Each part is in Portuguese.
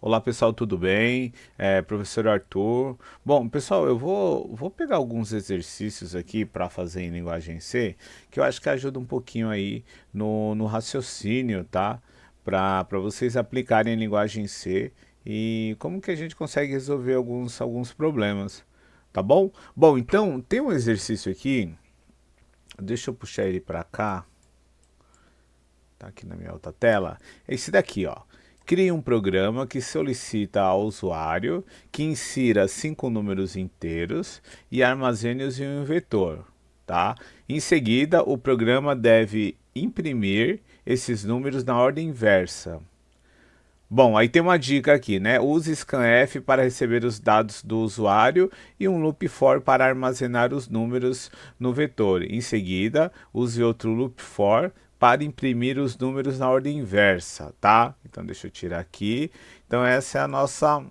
Olá pessoal, tudo bem? Professor Arthur. Bom, pessoal, eu vou pegar alguns exercícios aqui para fazer em linguagem C, que eu acho que ajuda um pouquinho aí no raciocínio, tá? Para vocês aplicarem em linguagem C e como que a gente consegue resolver alguns problemas, tá bom? Bom, então tem um exercício aqui, deixa eu puxar ele para cá, tá aqui na minha outra tela. É esse daqui, ó. Crie um programa que solicita ao usuário que insira 5 números inteiros e armazene-os em um vetor, tá? Em seguida, o programa deve imprimir esses números na ordem inversa. Bom, aí tem uma dica aqui, né? Use scanf para receber os dados do usuário e um loop for para armazenar os números no vetor. Em seguida, use outro loop for para imprimir os números na ordem inversa, tá? Então deixa eu tirar aqui. Então essa é a nossa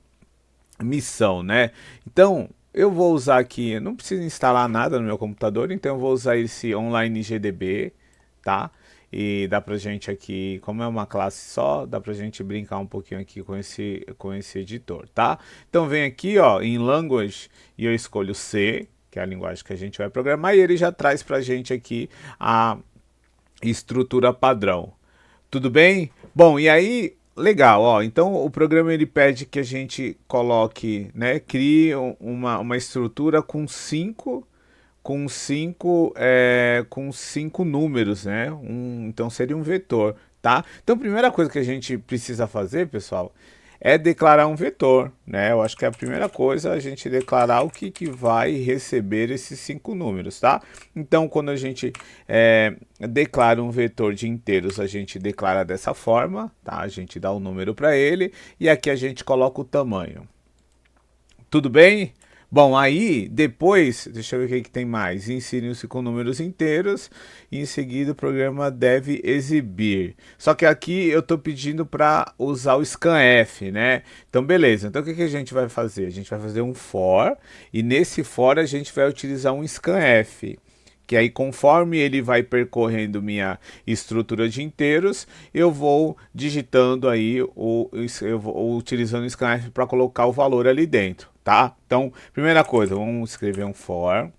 missão, né? Então eu vou usar aqui, não preciso instalar nada no meu computador, então eu vou usar esse online GDB, tá? E dá pra gente aqui, como é uma classe só, dá pra gente brincar um pouquinho aqui com esse editor, tá? Então vem aqui, ó, em Language e eu escolho C, que é a linguagem que a gente vai programar, e ele já traz pra gente aqui a estrutura padrão. Tudo bem? Bom, e aí, legal, ó. Então o programa ele pede que a gente coloque, né, crie uma estrutura com cinco números, né? Então seria um vetor, tá? Então a primeira coisa que a gente precisa fazer, pessoal, é declarar um vetor, né? Eu acho que é a primeira coisa a gente declarar o que vai receber esses 5 números, tá? Então quando a gente declara um vetor de inteiros, a gente declara dessa forma, tá? A gente dá um número para ele e aqui a gente coloca o tamanho. Tudo bem? Bom, aí depois, deixa eu ver o que tem mais. Inseriu-se com números inteiros e em seguida o programa deve exibir. Só que aqui eu estou pedindo para usar o scanf, né? Então, beleza. Então, o que a gente vai fazer? A gente vai fazer um for e nesse for a gente vai utilizar um scanf. Que aí, conforme ele vai percorrendo minha estrutura de inteiros, eu vou digitando aí, eu vou utilizando o scanf para colocar o valor ali dentro, tá? Então, primeira coisa, vamos escrever um for.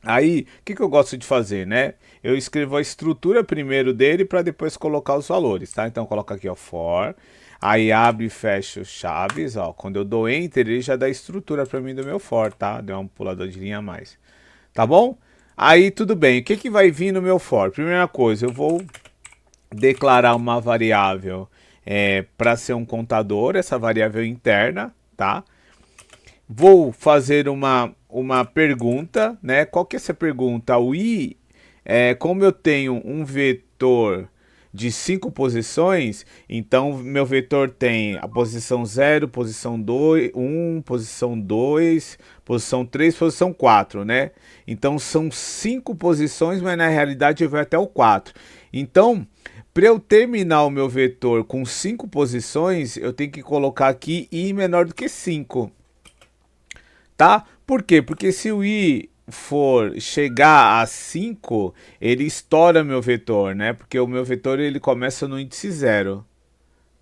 Aí, o que eu gosto de fazer, né? Eu escrevo a estrutura primeiro dele para depois colocar os valores, tá? Então, coloca aqui, ó, for. Aí, abre e fecha os chaves, ó. Quando eu dou Enter, ele já dá a estrutura para mim do meu for, tá? Deu uma puladora de linha a mais. Tá bom? Aí tudo bem, o que vai vir no meu for? Primeira coisa, eu vou declarar uma variável para ser um contador, essa variável interna, tá? Vou fazer uma pergunta, né? Qual que é essa pergunta? O i, como eu tenho um vetor de 5 posições, então meu vetor tem a posição 0, posição 2, 1, posição 2, posição 3, posição 4, né? Então são 5 posições, mas na realidade eu vou até o 4. Então, para eu terminar o meu vetor com 5 posições, eu tenho que colocar aqui i menor do que 5, tá? Por quê? Porque se o i for chegar a 5, ele estoura meu vetor, né? Porque o meu vetor ele começa no índice 0,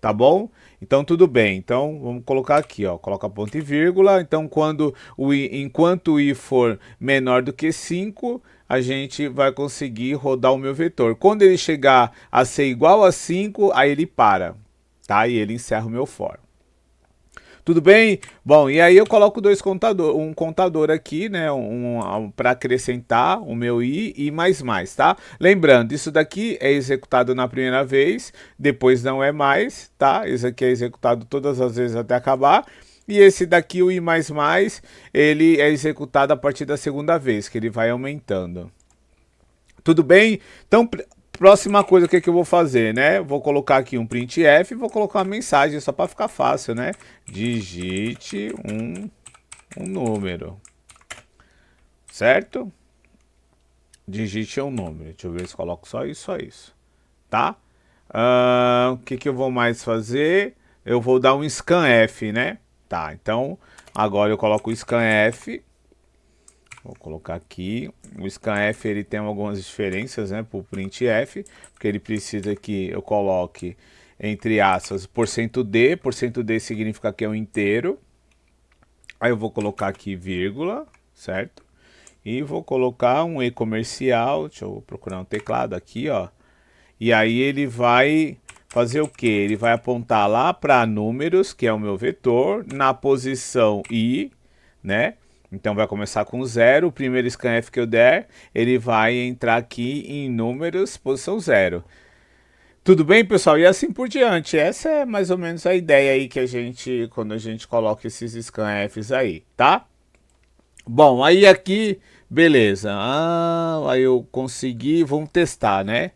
tá bom? Então tudo bem. Então vamos colocar aqui, ó, coloca ponto e vírgula. Então enquanto o i for menor do que 5, a gente vai conseguir rodar o meu vetor. Quando ele chegar a ser igual a 5, aí ele para, tá? E ele encerra o meu for. Tudo bem? Bom, e aí eu coloco um contador aqui, né, para acrescentar o meu i e mais, tá? Lembrando, isso daqui é executado na primeira vez, depois não é mais, tá? Isso aqui é executado todas as vezes até acabar. E esse daqui, o i++, ele é executado a partir da segunda vez, que ele vai aumentando. Tudo bem? Então, próxima coisa, o que eu vou fazer, né? Vou colocar aqui um printf e vou colocar uma mensagem só para ficar fácil, né? Digite um número, certo? Digite um número. Deixa eu ver se coloco só isso, tá? O que eu vou mais fazer? Eu vou dar um scanf, né? Tá, então agora eu coloco o scanf. Vou colocar aqui. O scanf ele tem algumas diferenças, né, para o printf, porque ele precisa que eu coloque entre aspas, %d significa que é um inteiro. Aí eu vou colocar aqui vírgula, certo? E vou colocar um e comercial, deixa eu procurar um teclado aqui, ó. E aí ele vai fazer o que? Ele vai apontar lá para números, que é o meu vetor, na posição i, né? Então vai começar com 0, o primeiro scanf que eu der, ele vai entrar aqui em números, posição 0. Tudo bem, pessoal? E assim por diante. Essa é mais ou menos a ideia aí que a gente, quando a gente coloca esses scanfs aí, tá? Bom, aí aqui, beleza. Aí eu consegui, vamos testar, né?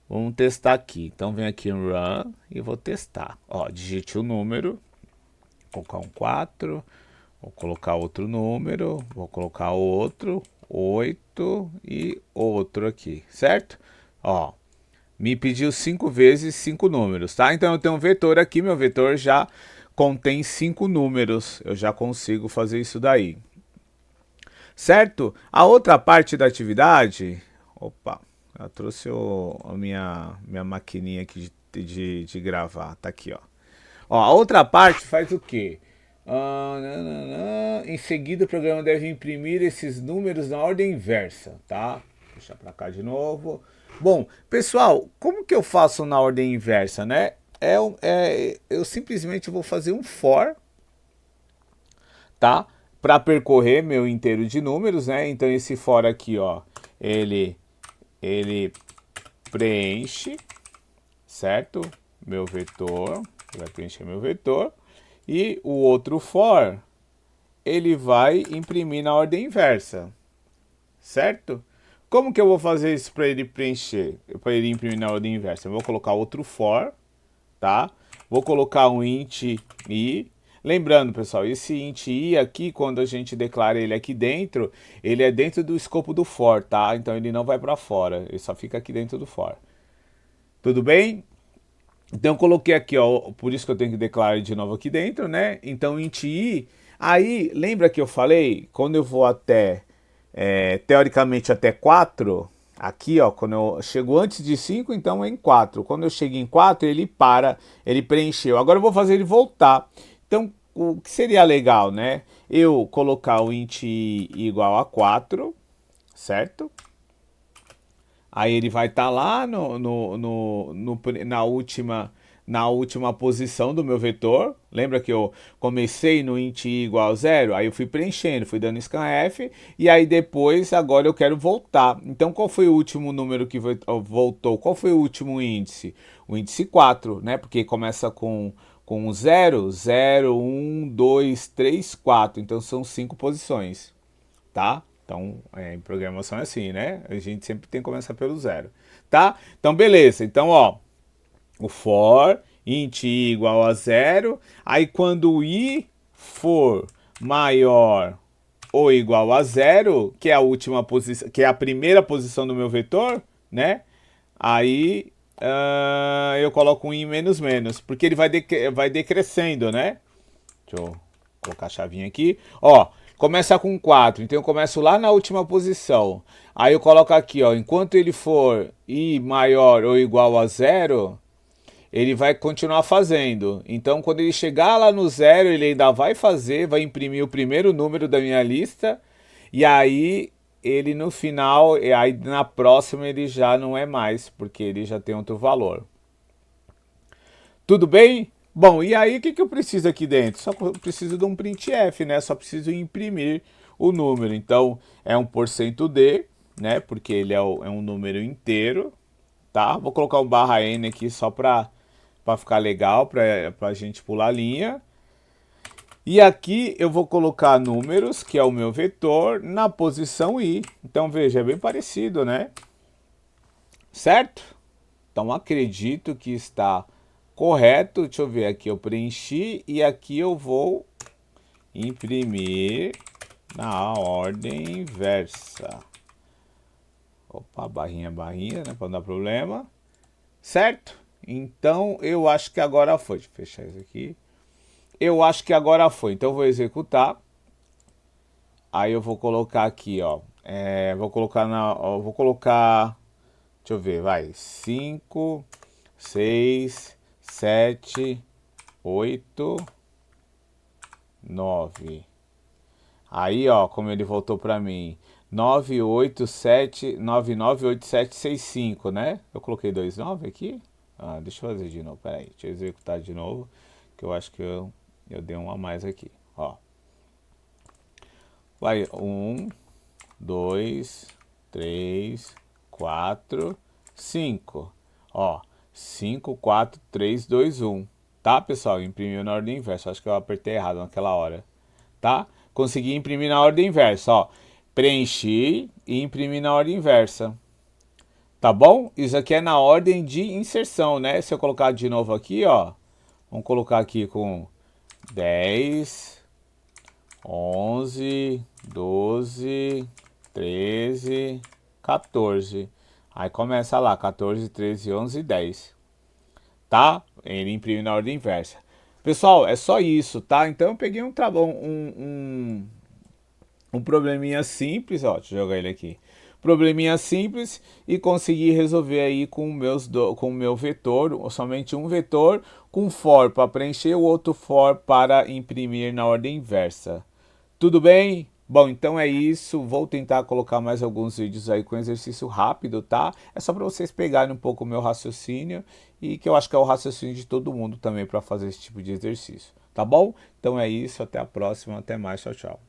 Vamos testar aqui. Então vem aqui em Run e vou testar. Ó, digite o número, vou colocar um 4, vou colocar outro número, vou colocar outro, 8 e outro aqui, certo? Ó, me pediu 5 vezes 5 números, tá? Então eu tenho um vetor aqui, meu vetor já contém 5 números, eu já consigo fazer isso daí. Certo? A outra parte da atividade, opa, eu trouxe a minha maquininha aqui de gravar, tá aqui, ó. Ó, a outra parte faz o quê? Em seguida o programa deve imprimir esses números na ordem inversa, tá? Deixa pra cá de novo. Bom, pessoal, como que eu faço na ordem inversa, né? Eu simplesmente vou fazer um for, tá? Para percorrer meu inteiro de números, né? Então esse for aqui, ó, ele preenche, certo? Meu vetor, vai preencher meu vetor. E o outro for, ele vai imprimir na ordem inversa, certo? Como que eu vou fazer isso para ele preencher, para ele imprimir na ordem inversa? Eu vou colocar outro for, tá? Vou colocar um int i. Lembrando, pessoal, esse int i aqui, quando a gente declara ele aqui dentro, ele é dentro do escopo do for, tá? Então ele não vai para fora, ele só fica aqui dentro do for. Tudo bem? Então eu coloquei aqui, ó, por isso que eu tenho que declarar de novo aqui dentro, né? Então int i, aí lembra que eu falei, quando eu vou até, teoricamente até 4, aqui, ó, quando eu chego antes de 5, então é em 4. Quando eu chego em 4, ele para, ele preencheu. Agora eu vou fazer ele voltar. Então, o que seria legal, né? Eu colocar o int i igual a 4, certo? Aí ele vai estar lá na última posição do meu vetor. Lembra que eu comecei no int i igual a 0? Aí eu fui preenchendo, fui dando scanf. E aí depois, agora eu quero voltar. Então qual foi o último número que voltou? Qual foi o último índice? O índice 4, né? Porque começa com 0, 0, 1, 2, 3, 4. Então são 5 posições, tá? Então, em programação é assim, né? A gente sempre tem que começar pelo 0, tá? Então, beleza. Então, ó, o for int i igual a 0. Aí, quando o i for maior ou igual a 0, que é a última posição, que é a primeira posição do meu vetor, né? Aí eu coloco um i menos menos, porque ele vai decrescendo, né? Deixa eu colocar a chavinha aqui. Ó, começa com 4, então eu começo lá na última posição. Aí eu coloco aqui, ó, enquanto ele for i maior ou igual a 0, ele vai continuar fazendo. Então quando ele chegar lá no 0, ele ainda vai fazer, vai imprimir o primeiro número da minha lista. E aí ele no final, aí na próxima ele já não é mais, porque ele já tem outro valor. Tudo bem? Bom, e aí o que eu preciso aqui dentro? Só preciso de um printf, né? Só preciso imprimir o número. Então é um %d, né? Porque ele é um número inteiro, tá? Vou colocar um /n aqui só para ficar legal, para a gente pular a linha. E aqui eu vou colocar números, que é o meu vetor, na posição i. Então veja, é bem parecido, né? Certo? Então acredito que está correto. Deixa eu ver aqui, eu preenchi e aqui eu vou imprimir na ordem inversa. Opa, barrinha, né, para não dar problema. Certo? Então eu acho que agora foi. Deixa eu fechar isso aqui. Eu acho que agora foi. Então eu vou executar. Aí eu vou colocar aqui, ó. Vou colocar. Deixa eu ver, vai. 5, 6, 7, 8, 9. Aí, ó, como ele voltou para mim. 987 né? Eu coloquei 29 aqui. Ah, deixa eu fazer de novo, peraí. Deixa eu executar de novo, que eu acho que eu dei um a mais aqui, ó. Vai, 1, 2, 3, 4, 5. Ó, 5, 4, 3, 2, 1. Tá, pessoal? Imprimiu na ordem inversa. Acho que eu apertei errado naquela hora. Tá? Consegui imprimir na ordem inversa, ó. Preenchi e imprimi na ordem inversa. Tá bom? Isso aqui é na ordem de inserção, né? Se eu colocar de novo aqui, ó. Vamos colocar aqui com 10, 11, 12, 13, 14. Aí começa lá, 14, 13, 11 e 10. Tá? Ele imprime na ordem inversa. Pessoal, é só isso, tá? Então eu peguei um probleminha simples, ó, deixa eu jogar ele aqui. Probleminha simples e consegui resolver aí com o meu vetor, somente um vetor com for para preencher, o outro for para imprimir na ordem inversa. Tudo bem? Bom, então é isso. Vou tentar colocar mais alguns vídeos aí com exercício rápido, tá? É só para vocês pegarem um pouco o meu raciocínio e que eu acho que é o raciocínio de todo mundo também para fazer esse tipo de exercício, tá bom? Então é isso, até a próxima, até mais, tchau, tchau.